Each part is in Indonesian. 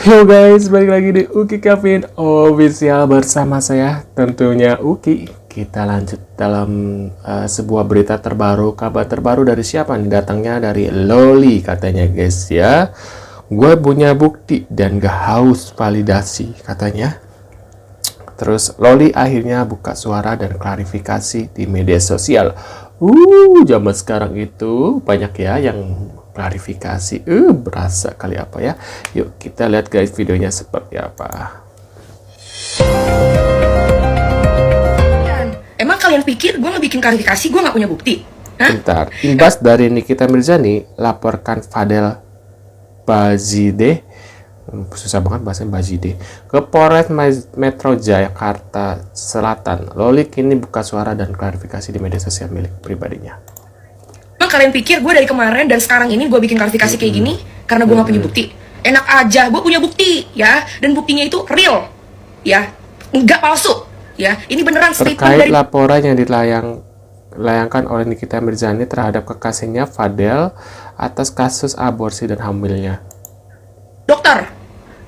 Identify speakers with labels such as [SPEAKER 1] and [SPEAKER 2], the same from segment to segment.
[SPEAKER 1] Yo guys, balik lagi di Uki Kevin Official bersama saya tentunya Uki. Kita lanjut dalam sebuah berita terbaru, kabar terbaru dari siapa nih? Datangnya dari Loli katanya guys ya. Gue punya bukti dan gak haus validasi katanya. Terus Loli akhirnya buka suara dan klarifikasi di media sosial. Zaman sekarang itu banyak ya yang klarifikasi. Berasa kali apa ya. Yuk kita lihat guys videonya seperti apa.
[SPEAKER 2] Emang kalian pikir gue nggak bikin klarifikasi, gue nggak punya bukti? Hah?
[SPEAKER 1] Bentar, imbas dari Nikita Mirzani laporkan Fadel Bazide, susah banget bahasa Bazide, ke Polres Metro Jakarta Selatan. Loli kini buka suara dan klarifikasi di media sosial milik pribadinya.
[SPEAKER 2] Emang kalian pikir gue dari kemarin dan sekarang ini gue bikin klarifikasi kayak gini karena gue nggak punya bukti? Enak aja, gue punya bukti ya, dan buktinya itu real ya, nggak palsu ya. Ini beneran statement
[SPEAKER 1] Terkait
[SPEAKER 2] dari
[SPEAKER 1] laporan yang dilayangkan oleh Nikita Mirzani terhadap kekasihnya Fadel atas kasus aborsi dan hamilnya.
[SPEAKER 2] dokter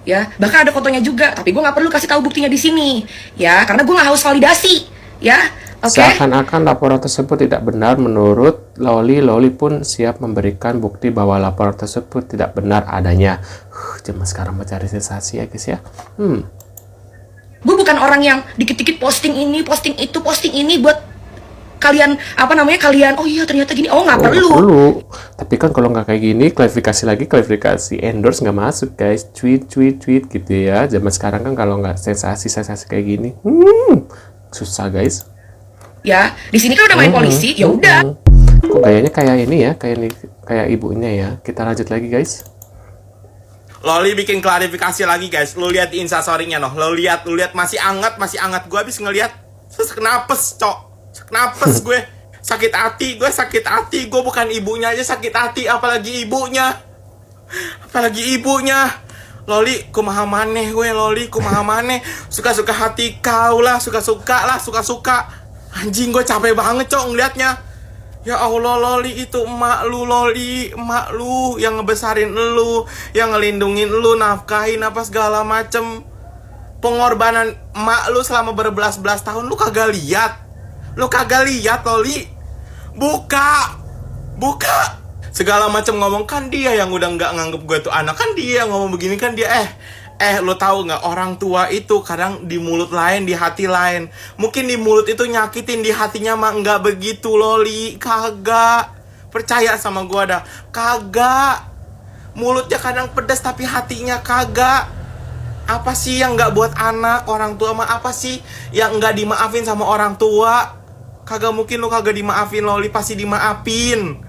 [SPEAKER 2] ya, bahkan ada fotonya juga, tapi gue nggak perlu kasih tahu buktinya di sini ya, karena gue nggak harus validasi ya. Oke?
[SPEAKER 1] Seakan-akan laporan tersebut tidak benar menurut Loli. Loli pun siap memberikan bukti bahwa laporan tersebut tidak benar adanya. Cuma sekarang mencari sensasi ya guys ya.
[SPEAKER 2] Gue bukan orang yang dikit-dikit posting ini, posting itu, posting ini buat kalian kalian oh iya ternyata gini. Oh nggak perlu.
[SPEAKER 1] Tapi kan kalau nggak kayak gini, klarifikasi endorse nggak masuk guys. Tweet gitu ya. Zaman sekarang kan kalau nggak sensasi kayak gini, susah guys.
[SPEAKER 2] Ya, di sini kan udah main polisi, ya udah.
[SPEAKER 1] Kok gayanya kayak ini ya, kayak ibunya ya. Kita lanjut lagi guys.
[SPEAKER 3] Loli bikin klarifikasi lagi guys. Lu lihat instastory-nya noh. Lu lihat masih anget. Gue habis ngeliat sesak napes, cok. Sesak napes gue. Sakit hati. Gue bukan ibunya aja sakit hati, apalagi ibunya. Loli, kumaha maneh gue, Loli, kumaha maneh. Suka-suka hati kau lah, suka-suka. Anjing, gue capek banget, cok, ngeliatnya. Ya Allah, Loli, itu emak lu, Loli. Emak lu yang ngebesarin lu, yang ngelindungin lu, nafkahin apa segala macem. Pengorbanan emak lu selama berbelas-belas tahun, lu kagak lihat, Loli. Buka segala macam ngomong. Kan dia yang udah nggak nganggep gue tuh anak, kan dia yang ngomong begini, kan dia lo tahu nggak, orang tua itu kadang di mulut lain, di hati lain. Mungkin di mulut itu nyakitin, di hatinya mah nggak begitu, Loli. Kagak, percaya sama gue dah, kagak. Mulutnya kadang pedas tapi hatinya kagak. Apa sih yang nggak buat anak orang tua mah? Apa sih yang nggak dimaafin sama orang tua? Kagak mungkin lo kagak dimaafin, Loli, pasti dimaafin.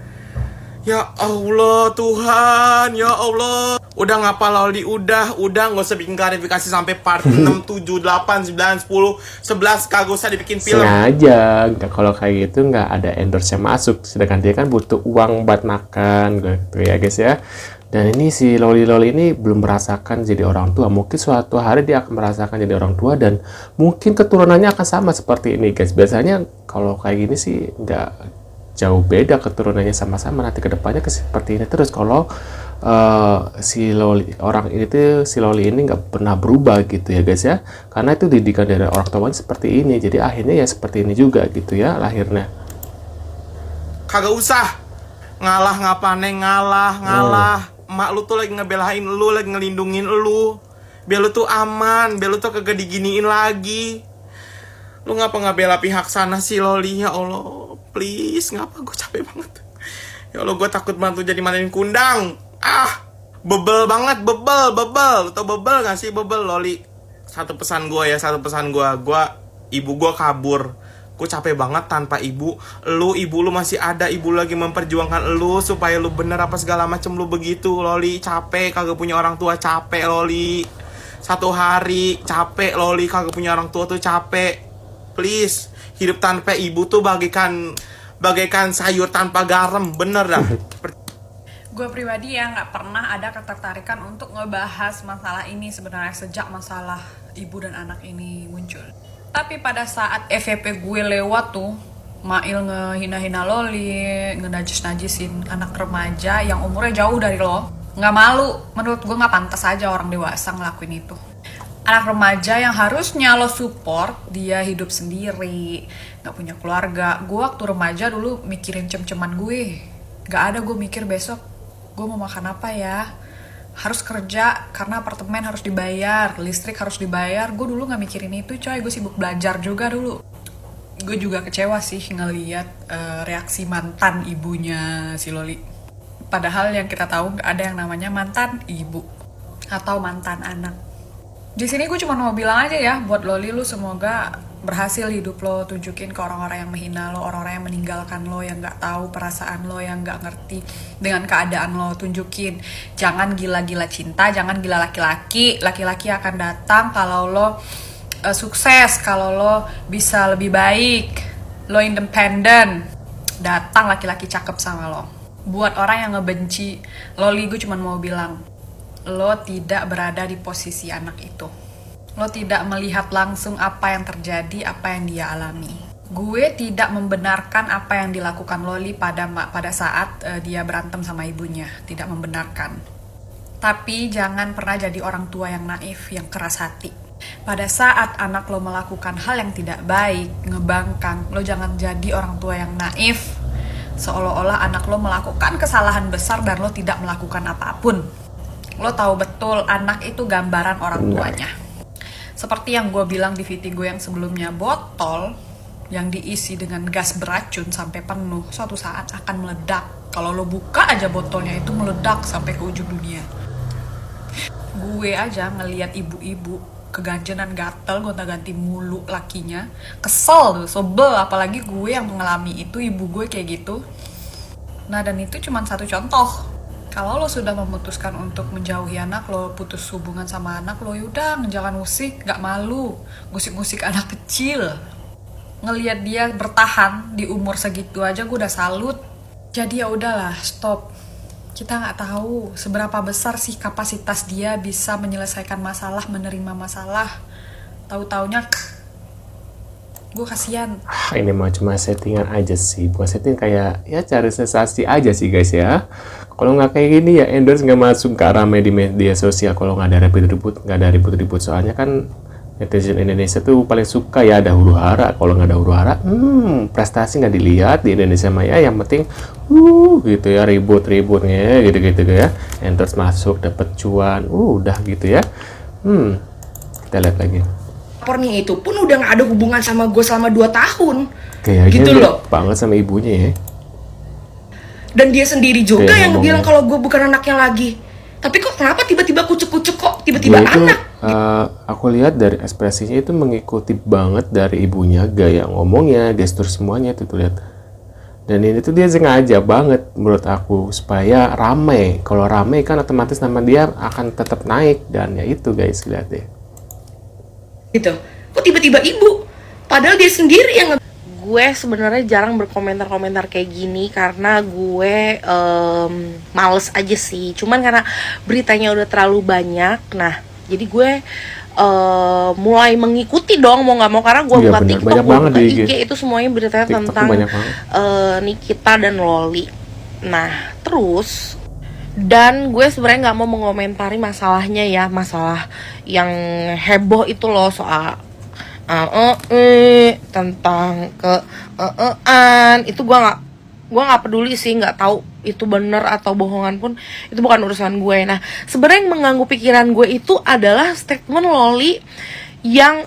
[SPEAKER 3] Ya Allah Tuhan, ya Allah. Udah ngapa Loli, udah nggak usah bikin klarifikasi sampai part 6, 7, 8, 9, 10, 11. Kagak usah dibikin film.
[SPEAKER 1] Sengaja, kalau kayak gitu nggak ada endorse yang masuk. Sedangkan dia kan butuh uang buat makan gitu ya guys ya. Dan ini si Loli ini belum merasakan jadi orang tua. Mungkin suatu hari dia akan merasakan jadi orang tua dan mungkin keturunannya akan sama seperti ini guys. Biasanya kalau kayak gini sih nggak jauh beda keturunannya, sama-sama nanti kedepannya seperti ini terus. Kalau si Loli ini nggak pernah berubah gitu ya guys ya, karena itu didikan dari orang tuanya seperti ini, jadi akhirnya ya seperti ini juga gitu ya lahirnya.
[SPEAKER 3] Kagak usah ngalah, ngapane ngalah. Emak lu tuh lagi ngebelain lu, lagi ngelindungin lu, biar lu tuh aman, biar lu tuh kagak diginiin lagi. Lu ngapa nggak bela pihak sana sih, Loli? Ya Allah, please, ngapa? Gue capek banget. Ya Allah, gue takut banget jadi mainin kundang. Bebel banget, bebel. Lu tau bebel gak sih, bebel, Loli? Satu pesan gue. Ibu gue kabur. Gue capek banget tanpa ibu. Ibu lu masih ada. Ibu lu lagi memperjuangkan lu supaya lu bener apa segala macem lu begitu, Loli. Capek, kagak punya orang tua, capek, Loli. Satu hari, capek, Loli. Kagak punya orang tua tuh capek. Please, hidup tanpa ibu tuh bagaikan sayur tanpa garam, bener dah.
[SPEAKER 4] Gue pribadi ya nggak pernah ada ketertarikan untuk ngebahas masalah ini sebenarnya sejak masalah ibu dan anak ini muncul. Tapi pada saat FYP gue lewat tuh, Mail ngehina-hina Loli, ngenajis-najisin anak remaja yang umurnya jauh dari lo. Nggak malu, menurut gue nggak pantas aja orang dewasa ngelakuin itu. Anak remaja yang harusnya lo support, dia hidup sendiri, nggak punya keluarga. Gue waktu remaja dulu mikirin cem-ceman gue, nggak ada gue mikir besok gue mau makan apa ya, harus kerja karena apartemen harus dibayar, listrik harus dibayar. Gue dulu nggak mikirin itu coy, gue sibuk belajar juga dulu. Gue juga kecewa sih ngeliat reaksi mantan ibunya si Loli. Padahal yang kita tahu nggak ada yang namanya mantan ibu atau mantan anak. Di sini gue cuma mau bilang aja ya buat Loli, lu semoga berhasil hidup lo, tunjukin ke orang-orang yang menghina lo, orang-orang yang meninggalkan lo, yang nggak tahu perasaan lo, yang nggak ngerti dengan keadaan lo. Tunjukin, jangan gila-gila cinta, jangan gila laki-laki. Laki-laki akan datang kalau lo sukses, kalau lo bisa lebih baik, lo independen, datang laki-laki cakep sama lo. Buat orang yang ngebenci Loli, gue cuma mau bilang, lo tidak berada di posisi anak itu. Lo tidak melihat langsung apa yang terjadi, apa yang dia alami. Gue tidak membenarkan apa yang dilakukan Loli pada saat dia berantem sama ibunya. Tidak membenarkan. Tapi jangan pernah jadi orang tua yang naif, yang keras hati. Pada saat anak lo melakukan hal yang tidak baik, ngebangkang, lo jangan jadi orang tua yang naif, seolah-olah anak lo melakukan kesalahan besar dan lo tidak melakukan apapun. Lo tahu betul anak itu gambaran orang tuanya. Seperti yang gue bilang di video gue yang sebelumnya, botol yang diisi dengan gas beracun sampai penuh suatu saat akan meledak. Kalau lo buka aja botolnya itu meledak sampai ke ujung dunia. Gue aja ngelihat ibu-ibu keganjenan, gatel, gonta-ganti mulu lakinya, kesel tuh, sebel. Apalagi gue yang mengalami itu, ibu gue kayak gitu. Nah, dan itu cuma satu contoh. Kalau lo sudah memutuskan untuk menjauhi anak lo, putus hubungan sama anak lo, yaudah, jangan musik, gak malu musik-musik anak kecil. Ngelihat dia bertahan di umur segitu aja gue udah salut. Jadi ya udahlah, stop. Kita nggak tahu seberapa besar sih kapasitas dia bisa menyelesaikan masalah, menerima masalah. Tahu-taunya gue kasihan.
[SPEAKER 1] Ini mah cuma settingan aja sih, bukan setting, kayak ya cari sensasi aja sih guys ya. Kalau nggak kayak gini ya endorse nggak masuk ke rame di media sosial. Kalau nggak ada ribut-ribut, nggak ada ribut-ribut, soalnya kan netizen Indonesia tuh paling suka ya ada huru hara. Kalau nggak ada huru hara, prestasi nggak dilihat di Indonesia mah ya. Yang penting gitu ya, ribut-ributnya gitu-gitu ya. Endorse masuk, dapat cuan, udah gitu ya. Kita lihat lagi.
[SPEAKER 2] Lapornya itu pun udah nggak ada hubungan sama gue selama 2 tahun.
[SPEAKER 1] Kayaknya
[SPEAKER 2] gitu loh.
[SPEAKER 1] Banget sama ibunya ya.
[SPEAKER 2] Dan dia sendiri juga
[SPEAKER 1] Kayak
[SPEAKER 2] yang
[SPEAKER 1] ngomong,
[SPEAKER 2] bilang kalau gue bukan anaknya lagi. Tapi kok kenapa tiba-tiba kucuk-kucuk kok tiba-tiba
[SPEAKER 1] Dia itu,
[SPEAKER 2] anak?
[SPEAKER 1] aku lihat dari ekspresinya itu mengikuti banget dari ibunya, gaya ngomongnya, gestur semuanya tuh lihat. Dan ini tuh dia sengaja banget menurut aku supaya ramai. Kalau ramai kan otomatis nama dia akan tetap naik, dan ya itu guys, lihat deh.
[SPEAKER 2] Gitu. Kok tiba-tiba ibu? Padahal dia sendiri yang
[SPEAKER 5] gue sebenarnya jarang berkomentar-komentar kayak gini karena gue males aja sih. Cuman karena beritanya udah terlalu banyak, nah jadi gue mulai mengikuti dong, mau nggak mau, karena gue buka TikTok, gue buka IG, itu semuanya beritanya TikTok tentang Nikita dan Loli. Nah terus, dan gue sebenarnya nggak mau mengomentari masalahnya ya, masalah yang heboh itu loh, soal tentang itu gue nggak peduli sih, nggak tahu itu bener atau bohongan pun itu bukan urusan gue. Nah sebenarnya yang mengganggu pikiran gue itu adalah statement Loli yang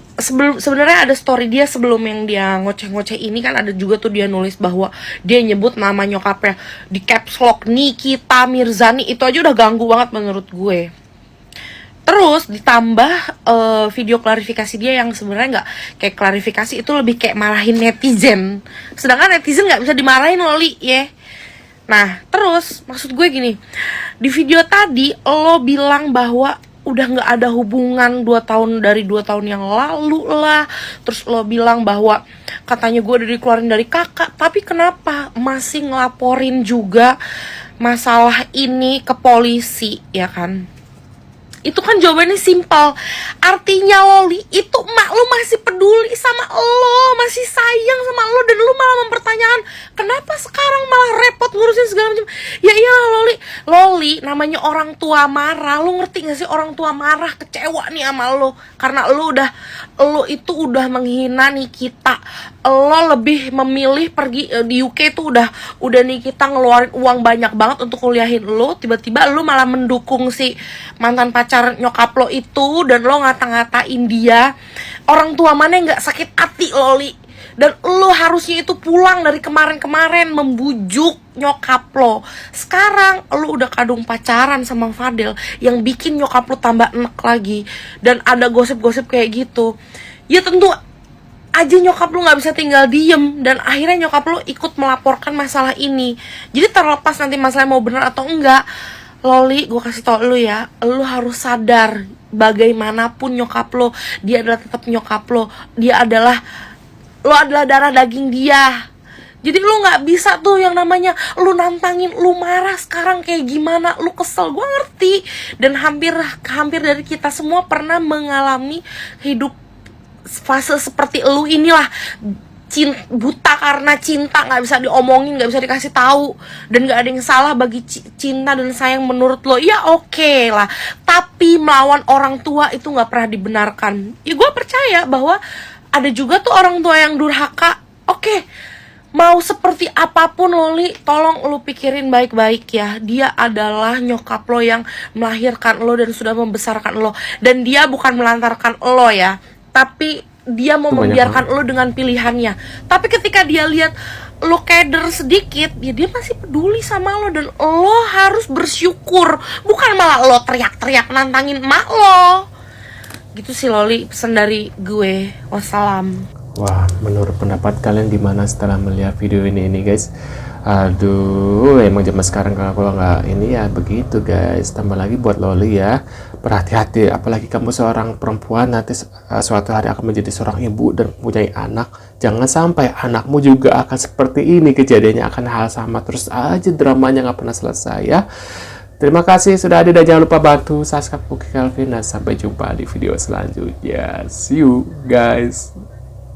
[SPEAKER 5] sebenarnya ada story dia sebelum yang dia ngoceh-ngoceh ini kan, ada juga tuh dia nulis bahwa dia nyebut nama nyokapnya di caps lock, Nikita Mirzani. Itu aja udah ganggu banget menurut gue. Terus ditambah video klarifikasi dia yang sebenarnya nggak kayak klarifikasi, itu lebih kayak marahin netizen. Sedangkan netizen nggak bisa dimarahin Loli ya. Nah terus maksud gue gini, di video tadi lo bilang bahwa udah nggak ada hubungan 2 tahun dari 2 tahun yang lalu lah. Terus lo bilang bahwa katanya gue udah dikeluarin dari kakak, tapi kenapa masih ngelaporin juga masalah ini ke polisi ya kan? Itu kan jawabannya simpel. Artinya Loli, itu emak lo masih peduli sama lo, masih sayang sama lo, dan lo malah mempertanyakan kenapa sekarang malah repot ngurusin segala macam. Ya iyalah Loli, Loli, namanya orang tua marah. Lu ngerti gak sih orang tua marah, kecewa nih sama lu karena lu itu udah menghina Nikita. Lo lebih memilih pergi di UK tuh udah Nikita ngeluarin uang banyak banget untuk kuliahin lu. Tiba-tiba lu malah mendukung si mantan pacar nyokap lo itu dan lo ngata-ngatain dia. Orang tua mana yang gak sakit hati, Loli? Dan lo harusnya itu pulang dari kemarin-kemarin membujuk nyokap lo. Sekarang lo udah kadung pacaran sama Fadel yang bikin nyokap lo tambah enek lagi. Dan ada gosip-gosip kayak gitu. Ya tentu aja nyokap lo gak bisa tinggal diem. Dan akhirnya nyokap lo ikut melaporkan masalah ini. Jadi terlepas nanti masalahnya mau bener atau enggak, Loli, gue kasih tau lo ya, lo harus sadar bagaimanapun nyokap lo, dia adalah tetap nyokap lo. Lo adalah darah daging dia. Jadi lo gak bisa tuh yang namanya lo nantangin, lo marah sekarang kayak gimana, lo kesel, gue ngerti. Dan hampir dari kita semua pernah mengalami hidup fase seperti lo inilah. Buta karena cinta, gak bisa diomongin, gak bisa dikasih tahu, dan gak ada yang salah bagi cinta dan sayang menurut lo. Ya oke lah, tapi melawan orang tua itu gak pernah dibenarkan. Ya gue percaya bahwa ada juga tuh orang tua yang durhaka. Oke, mau seperti apapun Loli, tolong lu pikirin baik-baik ya. Dia adalah nyokap lo yang melahirkan lo dan sudah membesarkan lo. Dan dia bukan melantarkan lo ya, tapi dia mau membiarkan lo dengan pilihannya. Tapi ketika dia lihat lo keder sedikit, ya dia masih peduli sama lo. Dan lo harus bersyukur, bukan malah lo teriak-teriak nantangin emak lo. Gitu sih Loli, pesan dari gue. Wassalam.
[SPEAKER 1] Wah, menurut pendapat kalian gimana setelah melihat video ini guys? Aduh, emang zaman sekarang kalau nggak ini ya begitu guys. Tambah lagi buat Loli ya, berhati-hati. Apalagi kamu seorang perempuan, nanti suatu hari akan menjadi seorang ibu dan punya anak. Jangan sampai anakmu juga akan seperti ini, kejadiannya akan hal sama terus aja, dramanya nggak pernah selesai ya. Terima kasih sudah hadir dan jangan lupa bantu subscribe Puki Kelvin dan sampai jumpa di video selanjutnya. See you guys.